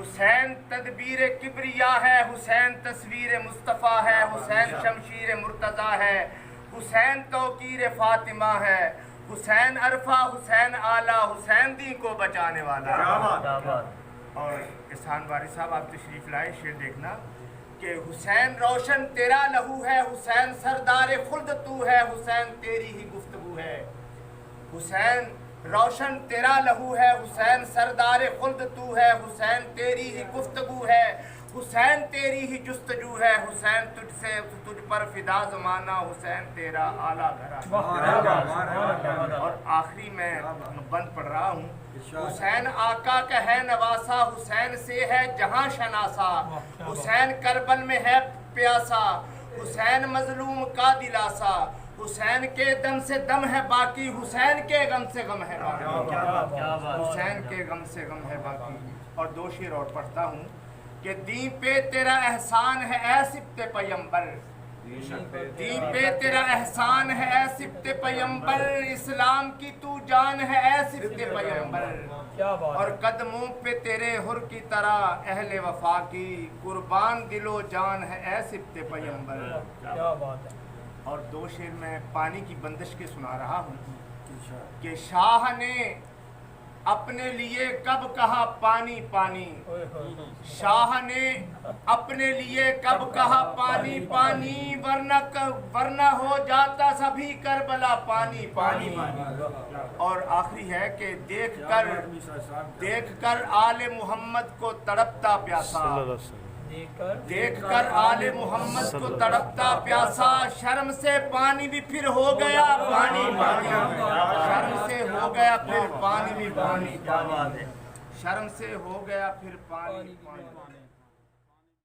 حسین تدبیر کبریا ہے، حسین تصویر مصطفیٰ ہے، حسین شمشیر مرتضیٰ ہے، حسین توقیر فاطمہ ہے، حسین عرفہ، حسین اعلیٰ، حسین دین کو بچانے والا ہے۔ اور احسان وارث صاحب آپ تشریف لائے، شعر دیکھنا کہ حسین روشن تیرا لہو ہے، حسین سردار خلد تو ہے، حسین تیری ہی گفتگو ہے۔ حسین روشن تیرا لہو ہے، حسین سردار خلد تو ہے، حسین تیری ہی گفتگو ہے، حسین تیری ہی جستجو ہے، حسین تجھ پر فدا زمانہ، حسین تیرا اعلیٰ گھرانہ۔ اور آخری میں بند پڑھ رہا ہوں، حسین آقا کا ہے نواسا، حسین سے ہے جہاں شناسا، حسین کربل میں ہے پیاسا، حسین مظلوم کا دلاسا، حسین کے دم سے دم ہے باقی، حسین کے غم سے غم ہے باقی، حسین کے غم سے غم ہے باقی۔ اور دو شعر اور پڑھتا ہوں کہ دین پہ تیرا احسان ہے اے سبط پیمبر، دین پہ تیرا احسان ہے اے سبط پیمبر، اسلام کی تو جان ہے اے سبط پیمبر، اور قدموں پہ تیرے حر کی طرح اہل وفا کی قربان دل و جان ہے اے سبط پیمبر۔ اور دو شعر میں پانی کی بندش کے سنا رہا ہوں کہ شاہ نے اپنے لیے کب کہا پانی پانی، شاہ نے اپنے لیے کب کہا پانی پانی، ورنہ ہو جاتا سبھی کربلا پانی پانی۔ اور آخری ہے کہ دیکھ کر آل محمد کو تڑپتا پیاسا، دیکھ کر آل محمد کو تڑپتا پیاسا، شرم سے پانی بھی پھر ہو گیا پانی پانی، شرم سے ہو گیا پھر پانی بھی پانی، شرم سے ہو گیا پھر پانی پانی۔